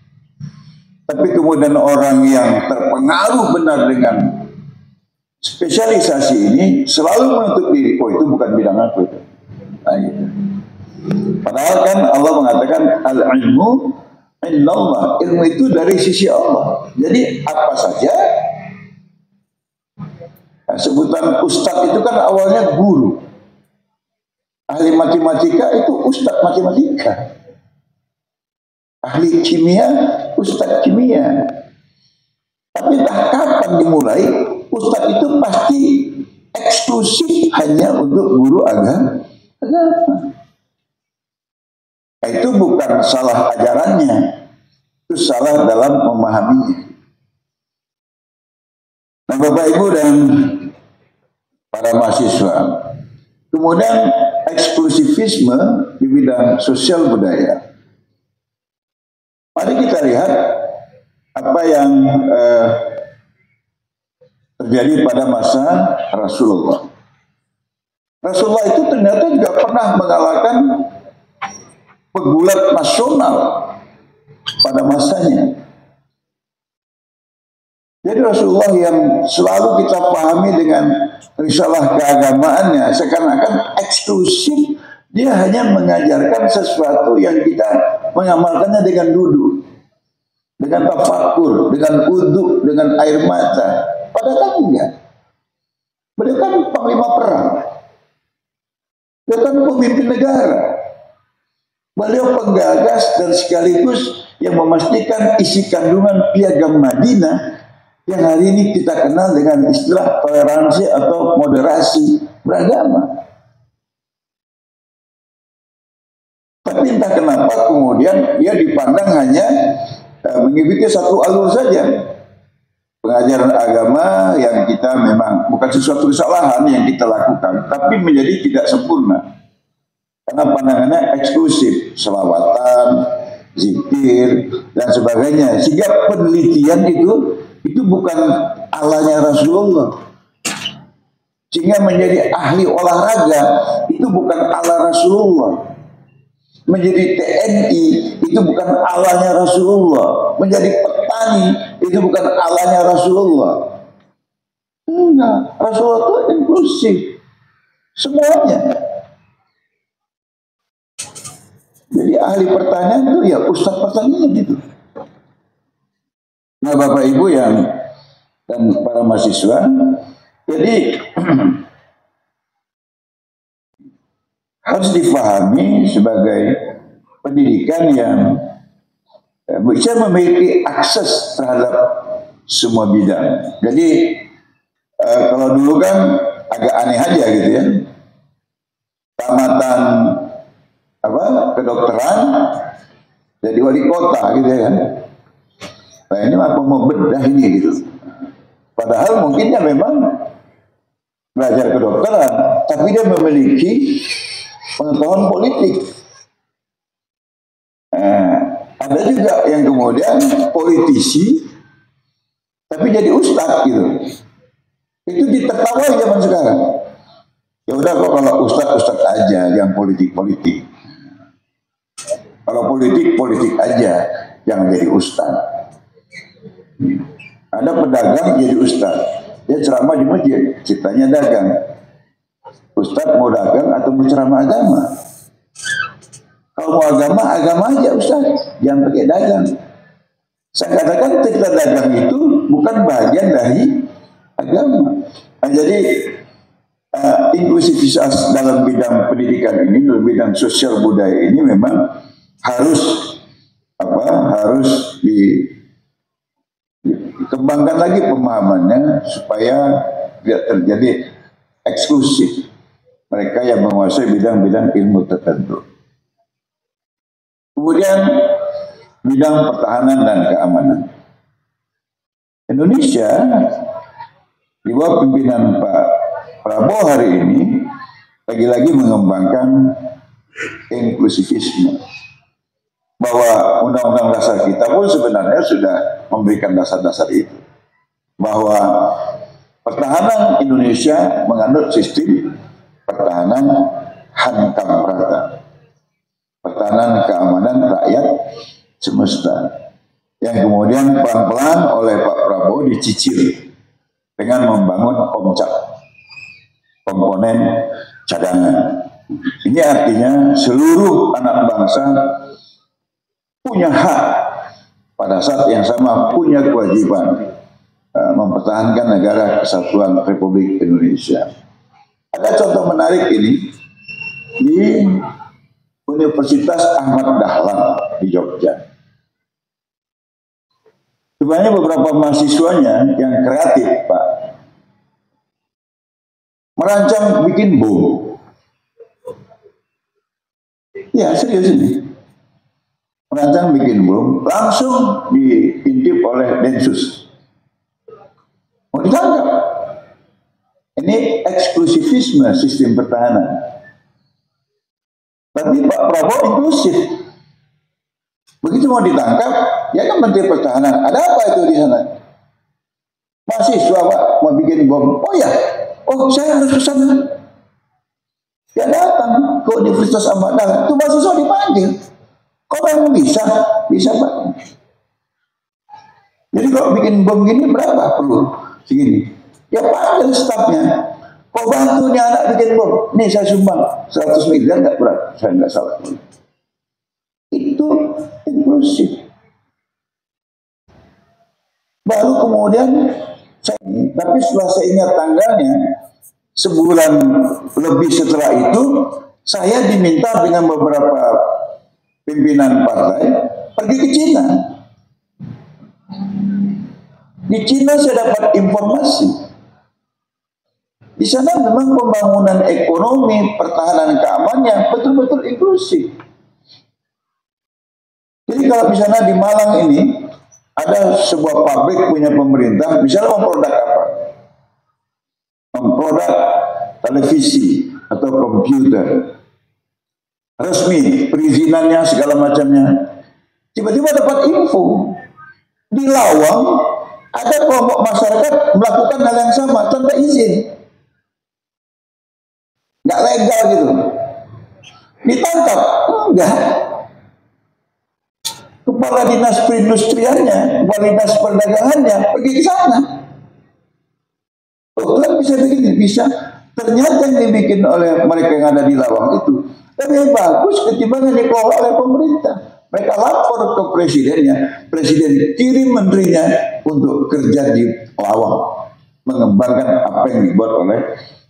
Tapi kemudian orang yang terpengaruh benar dengan spesialisasi ini selalu menutup diri, oh itu bukan bidang aku itu. Nah, gitu. Padahal kan Allah mengatakan al-ilmu illallah, ilmu itu dari sisi Allah. Jadi apa saja, nah, sebutan ustadz itu kan awalnya guru. Ahli matematika itu ustadz matematika. Ahli kimia, ustadz kimia. Tapi entah kapan dimulai, ustadz itu pasti eksklusif hanya untuk guru agama. Nah, itu bukan salah ajarannya, itu salah dalam memahaminya. Nah, Bapak Ibu dan para mahasiswa, kemudian eksklusivisme di bidang sosial budaya. Mari kita lihat apa yang terjadi pada masa Rasulullah. Rasulullah itu ternyata juga pernah mengalahkan pegulat nasional pada masanya. Jadi Rasulullah yang selalu kita pahami dengan risalah keagamaannya seakan-akan eksklusif Dia hanya mengajarkan sesuatu yang kita mengamalkannya dengan duduk, dengan tafakur, dengan uduk, dengan air mata. Padahal kan enggak. Beliau kan panglima perang. Beliau kan pemimpin negara. Beliau penggagas dan sekaligus yang memastikan isi kandungan Piagam Madinah yang hari ini kita kenal dengan istilah toleransi atau moderasi beragama. Tapi entah kenapa kemudian dia dipandang hanya mengikuti satu alur saja. Pengajaran agama yang kita memang bukan sesuatu kesalahan yang kita lakukan, tapi menjadi tidak sempurna. Karena pandangannya eksklusif, selawatan, zikir, dan sebagainya. Sehingga penelitian itu bukan alanya Rasulullah. Sehingga menjadi ahli olahraga itu bukan ala Rasulullah. Menjadi TNI itu bukan alanya Rasulullah. Menjadi petani itu bukan alanya Rasulullah. Enggak, Rasulullah itu inklusif. Semuanya. Jadi ahli pertanian itu ya ustadz pertanian itu. Nah Bapak Ibu dan para mahasiswa, jadi harus difahami sebagai pendidikan yang bisa memiliki akses terhadap semua bidang. Jadi kalau dulu kan agak aneh aja gitu ya, tamatan kedokteran jadi wali kota gitu ya kan. Nah ini apa mau bedah ini gitu. Padahal mungkinnya memang belajar kedokteran, tapi dia memiliki pengetahuan politik. Ada juga yang kemudian politisi tapi jadi ustadz gitu. Itu ditertawai zaman sekarang. Ya udah kok kalau ustadz aja, yang politik. Kalau politik aja, jangan jadi ustadz. Ada pedagang jadi ustadz, dia ceramah di masjid, ceritanya dagang. Ustadz mau dagang atau mau ceramah agama? Kalau mau agama aja ustadz, jangan pakai dagang. Saya katakan cerita dagang itu bukan bagian dari agama. Nah, jadi inklusivitas dalam bidang pendidikan ini, dalam bidang sosial budaya ini memang harus dikembangkan lagi pemahamannya supaya tidak terjadi eksklusif mereka yang menguasai bidang-bidang ilmu tertentu. Kemudian bidang pertahanan dan keamanan. Indonesia di bawah pimpinan Pak Prabowo hari ini lagi-lagi mengembangkan inklusivisme. Bahwa undang-undang dasar kita pun sebenarnya sudah memberikan dasar-dasar itu. Bahwa pertahanan Indonesia menganut sistem pertahanan hankam rata. Pertahanan keamanan rakyat semesta. Yang kemudian pelan-pelan oleh Pak Prabowo dicicil dengan membangun komcap, komponen cadangan. Ini artinya seluruh anak bangsa punya hak pada saat yang sama punya kewajiban mempertahankan negara kesatuan Republik Indonesia. Ada contoh menarik ini di Universitas Ahmad Dahlan di Jogja. Sebenarnya beberapa mahasiswanya yang kreatif, Pak, merancang bikin bom. Ya serius ini. Merancang bikin bom, langsung diintip oleh Densus. Mau ditangkap. Ini eksklusivisme sistem pertahanan. Tapi Pak Prabowo inklusif. Begitu mau ditangkap, ya kan Menteri Pertahanan. Ada apa itu di sana? Mahasiswa Pak mau bikin bom. Oh ya, saya harus ke sana. Ya datang ke Universitas Ahmad Dahlan. Itu mahasiswa dipanggil. Kalau yang bisa Pak. Jadi kalau bikin bom gini berapa perlu? Segini. Ya panggil stafnya. Kau bantu nih anak bikin bom, nih saya sumbang 100 miliar nggak berat, saya nggak salah. Itu inklusif. Baru kemudian tapi setelah saya ingat tanggalnya, sebulan lebih setelah itu, saya diminta dengan beberapa pimpinan partai pergi ke Cina. Di Cina saya dapat informasi. Di sana memang pembangunan ekonomi, pertahanan keamanannya betul-betul inklusif. Jadi kalau misalnya di Malang ini ada sebuah pabrik punya pemerintah, misalnya memproduk apa? Memproduk televisi atau komputer. Resmi, perizinannya segala macamnya. Tiba-tiba dapat info di Lawang ada kelompok masyarakat melakukan hal yang sama tanpa izin. Nggak legal gitu. Ditangkap? Enggak. Kepala dinas perindustriannya, kepala dinas perdagangannya pergi ke sana. Oh, kan bisa begini, bisa. Ternyata yang dibikin oleh mereka yang ada di Lawang itu lebih bagus ketimbang yang dikelola oleh pemerintah. Mereka lapor ke presidennya, presiden kirim menterinya untuk kerja di Lawang, mengembangkan apa yang dibuat oleh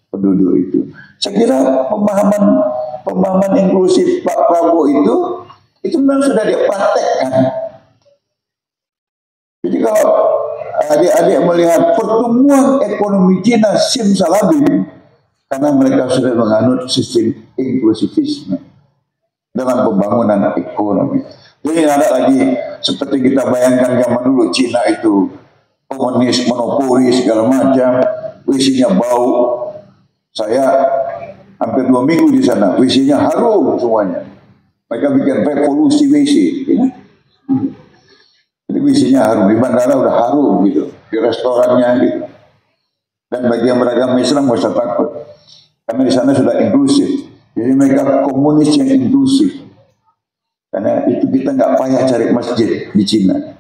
penduduk itu. Saya kira pemahaman inklusif Pak Prabowo itu memang sudah dia praktekkan. Jadi kalau adik-adik melihat pertumbuhan ekonomi Cina simsalabim, karena mereka sudah menganut sistem inklusivisme dalam pembangunan ekonomi. Jadi nggak ada lagi seperti kita bayangkan zaman dulu Cina itu komunis, monopoli segala macam, WC-nya bau. Saya hampir 2 minggu di sana, WC-nya harum semuanya. Mereka bikin revolusi WC. Ya. Jadi WC-nya harum, di bandara udah harum gitu, di restorannya gitu. Dan bagi yang beragama Islam nggak usah takut, karena di sana sudah inklusif. Jadi mereka komunis yang inklusif. Karena itu kita nggak payah cari masjid di Cina,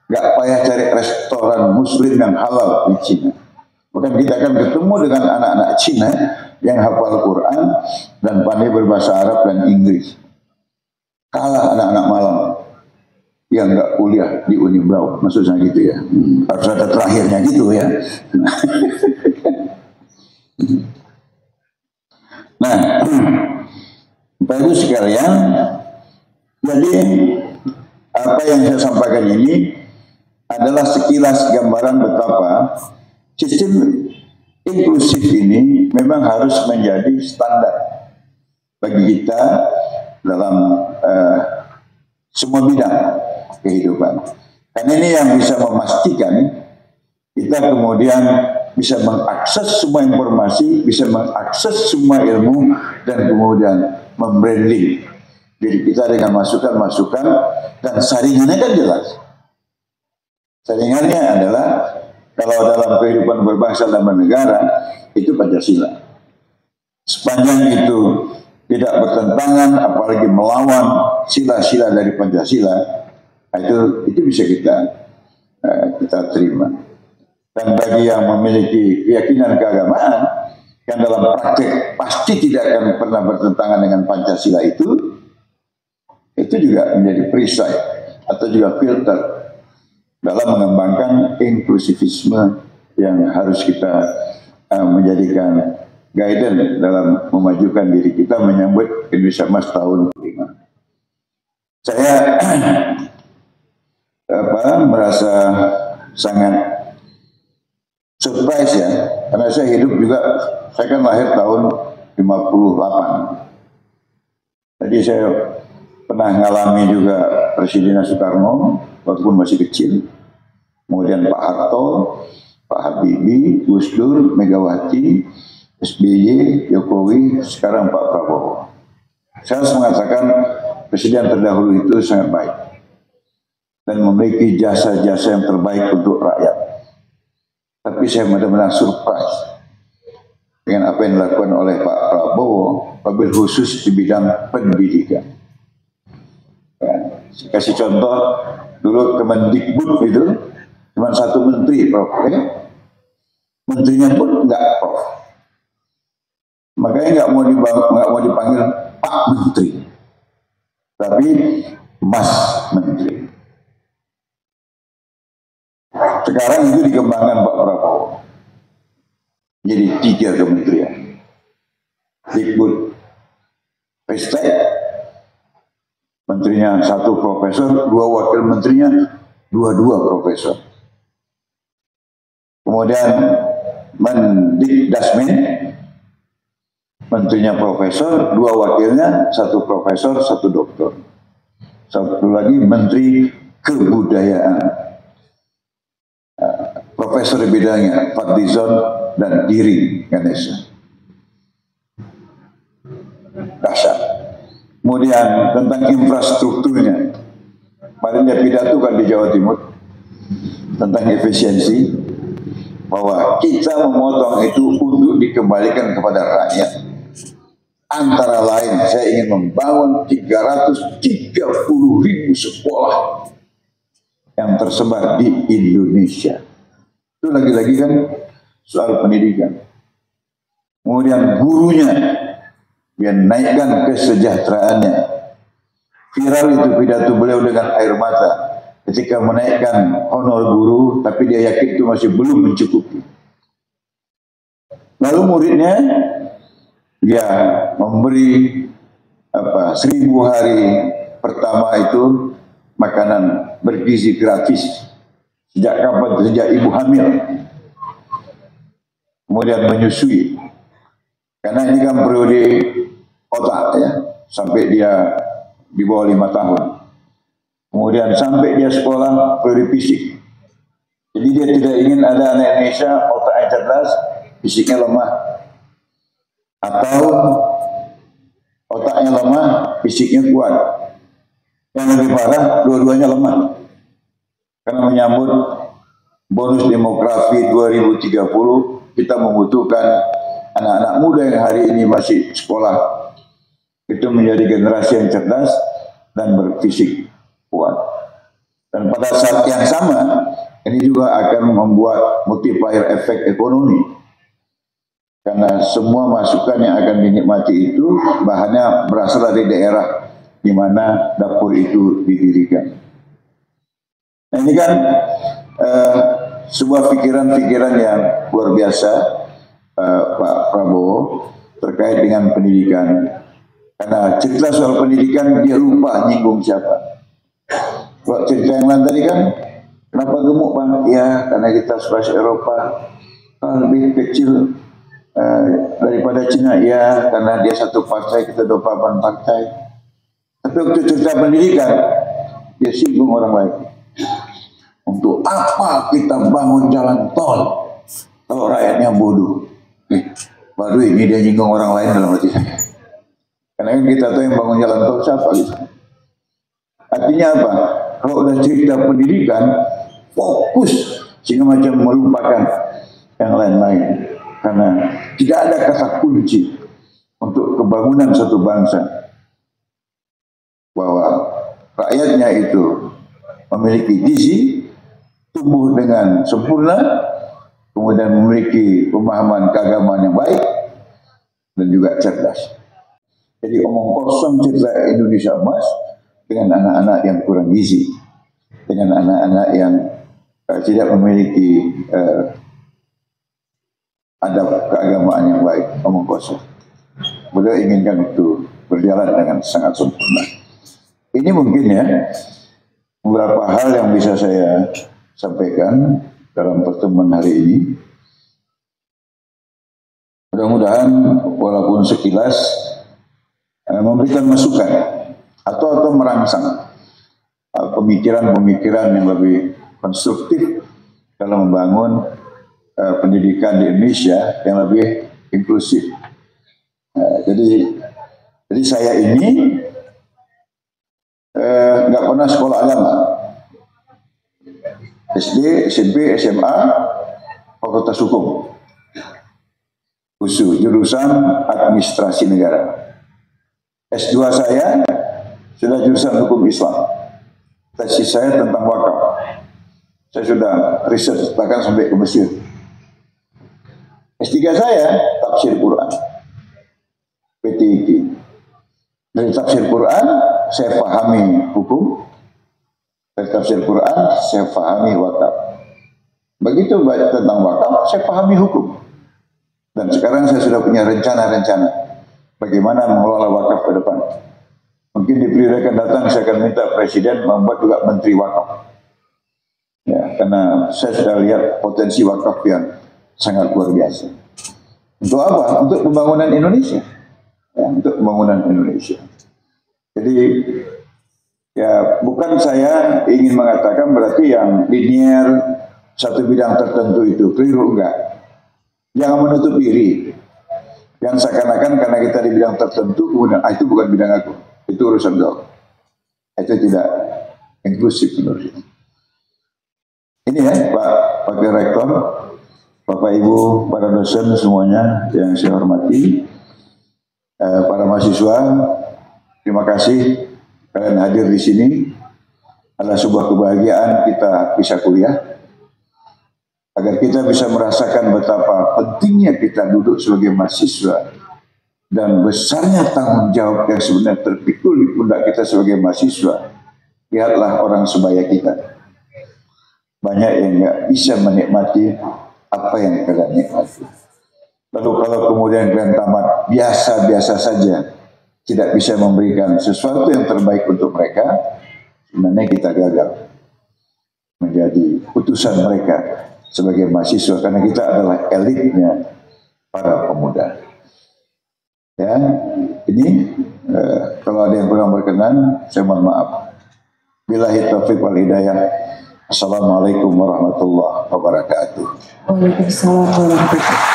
nggak payah cari restoran Muslim yang halal di Cina. Bahkan kita akan ketemu dengan anak-anak Cina yang hafal Quran dan pandai berbahasa Arab dan Inggris. Kalah anak-anak Malang yang nggak kuliah di Unibrau, maksudnya gitu ya. Harus ada terakhirnya gitu ya. Nah, Bapak Ibu sekalian, jadi apa yang saya sampaikan ini adalah sekilas gambaran betapa sistem inklusif ini memang harus menjadi standar bagi kita dalam semua bidang kehidupan. Karena ini yang bisa memastikan kita kemudian bisa mengakses semua informasi, bisa mengakses semua ilmu, dan kemudian membranding diri kita dengan masukan-masukan, dan saringannya kan jelas. Saringannya adalah kalau dalam kehidupan berbangsa dan bernegara itu Pancasila. Sepanjang itu tidak bertentangan, apalagi melawan sila-sila dari Pancasila, itu bisa kita terima. Dan bagi yang memiliki keyakinan keagamaan yang dalam praktek pasti tidak akan pernah bertentangan dengan Pancasila itu juga menjadi perisai atau juga filter dalam mengembangkan inklusivisme yang harus kita menjadikan guidance dalam memajukan diri kita menyambut Indonesia Emas tahun 5. Saya merasa sangat surprise ya, karena saya hidup juga, saya kan lahir tahun 58. Jadi saya pernah ngalami juga Presiden Soekarno waktu masih kecil, kemudian Pak Harto, Pak Habibie, Gus Dur, Megawati, SBY, Jokowi, sekarang Pak Prabowo. Saya harus mengatakan Presiden terdahulu itu sangat baik dan memiliki jasa-jasa yang terbaik untuk rakyat. Tapi saya benar-benar surprise dengan apa yang dilakukan oleh Pak Prabowo, wabil khusus di bidang pendidikan. Ya, saya kasih contoh, dulu Kemendikbud itu cuma satu menteri, Prof. Ya? Menterinya pun enggak Prof. Makanya nggak mau dipanggil Pak Menteri, tapi Mas Menteri. Sekarang itu dikembangkan Pak Prabowo. Jadi 3 kementerian. Dikbud Ristek, menterinya 1 profesor, 2 wakil menterinya 2 profesor. Kemudian Mendikdasmin, menterinya profesor, 2 wakilnya 1 profesor, 1 doktor. Satu lagi Menteri Kebudayaan, profesor di bidangnya Fadlizon dan Giring Ganesha. Dahsyat. Kemudian tentang infrastrukturnya, kemarin dia pidato kan di Jawa Timur tentang efisiensi, bahwa kita memotong itu untuk dikembalikan kepada rakyat. Antara lain saya ingin membangun 330.000 sekolah yang tersebar di Indonesia. Itu lagi-lagi kan soal pendidikan. Kemudian gurunya, dia naikkan kesejahteraannya. Viral itu pidato beliau dengan air mata ketika menaikkan honor guru, tapi dia yakin itu masih belum mencukupi. Lalu muridnya dia memberi 1000 hari pertama itu makanan bergizi gratis. Sejak kapan? Sejak ibu hamil. Kemudian menyusui. Karena ini kan periode otak ya, sampai dia di bawah 5 tahun. Kemudian sampai dia sekolah periode fisik. Jadi dia tidak ingin ada anak Indonesia otaknya cerdas, fisiknya lemah. Atau otaknya lemah, fisiknya kuat. Yang lebih parah, dua-duanya lemah. Karena menyambut bonus demografi 2030, kita membutuhkan anak-anak muda yang hari ini masih sekolah itu menjadi generasi yang cerdas dan berfisik kuat. Dan pada saat yang sama, ini juga akan membuat multiplier efek ekonomi. Karena semua masukan yang akan dinikmati itu bahannya berasal dari daerah di mana dapur itu didirikan. Nah, ini kan sebuah pikiran-pikiran yang luar biasa Pak Prabowo terkait dengan pendidikan. Karena cerita soal pendidikan dia lupa nyinggung siapa. Kalau cerita yang lain tadi kan, kenapa gemuk Pak? Ya karena kita spesies Eropa lebih kecil daripada Cina, ya karena dia satu partai, kita 28 partai. Tapi waktu cerita pendidikan dia singgung orang lain. Untuk apa kita bangun jalan tol kalau rakyatnya bodoh? Baru ini dia nyinggung orang lain dalam hati saya. Karena kan kita tahu yang bangun jalan tol siapa gitu. Artinya apa? Kalau udah cerita pendidikan, fokus sehingga macam melupakan yang lain-lain. Karena tidak ada kata kunci untuk kebangunan satu bangsa, bahwa rakyatnya itu memiliki gizi, tumbuh dengan sempurna, kemudian memiliki pemahaman keagamaan yang baik, dan juga cerdas. Jadi omong kosong cerita Indonesia emas dengan anak-anak yang kurang gizi, dengan anak-anak yang tidak memiliki adab keagamaan yang baik, omong kosong. Beliau inginkan itu berjalan dengan sangat sempurna. Ini mungkin ya beberapa hal yang bisa saya sampaikan dalam pertemuan hari ini. Mudah-mudahan walaupun sekilas memberikan masukan atau merangsang pemikiran-pemikiran yang lebih konstruktif dalam membangun pendidikan di Indonesia yang lebih inklusif. Jadi saya ini nggak pernah sekolah agama. SD, SMP, SMA, Fakultas Hukum. Khusus jurusan Administrasi Negara. S2 saya sudah jurusan Hukum Islam. Tesis saya tentang wakaf. Saya sudah riset bahkan sampai ke Mesir. S3 saya tafsir Quran. PTIK. Dari tafsir Quran, saya pahami hukum. Dari tafsir Quran, saya pahami wakaf. Begitu baca tentang wakaf, saya pahami hukum. Dan sekarang saya sudah punya rencana-rencana bagaimana mengelola wakaf ke depan. Mungkin di periode akan datang saya akan minta Presiden membuat juga Menteri Wakaf. Ya, karena saya sudah lihat potensi wakaf yang sangat luar biasa. Untuk apa? Untuk pembangunan Indonesia. Ya, untuk pembangunan Indonesia. Jadi ya bukan saya ingin mengatakan berarti yang linear satu bidang tertentu itu keliru, enggak. Jangan menutup diri. Yang seakan-akan karena kita di bidang tertentu kemudian itu bukan bidang aku. Itu urusan kau. Itu tidak inklusif menurut saya. Ini ya Pak Wakil Rektor, Bapak Ibu, para dosen semuanya yang saya hormati, para mahasiswa, terima kasih kalian hadir di sini. Adalah sebuah kebahagiaan kita bisa kuliah, agar kita bisa merasakan betapa pentingnya kita duduk sebagai mahasiswa dan besarnya tanggung jawab yang sebenarnya terpikul di pundak kita sebagai mahasiswa. Lihatlah orang sebaya kita, banyak yang nggak bisa menikmati apa yang kalian nikmati. Lalu kalau kemudian kalian tamat biasa-biasa saja, tidak bisa memberikan sesuatu yang terbaik untuk mereka, sebenarnya kita gagal menjadi utusan mereka sebagai mahasiswa, karena kita adalah elitnya para pemuda. Ya, ini kalau ada yang kurang berkenan, saya mohon maaf. Billahi taufiq wal hidayah. Assalamualaikum warahmatullahi wabarakatuh. Waalaikumsalam warahmatullahi wabarakatuh.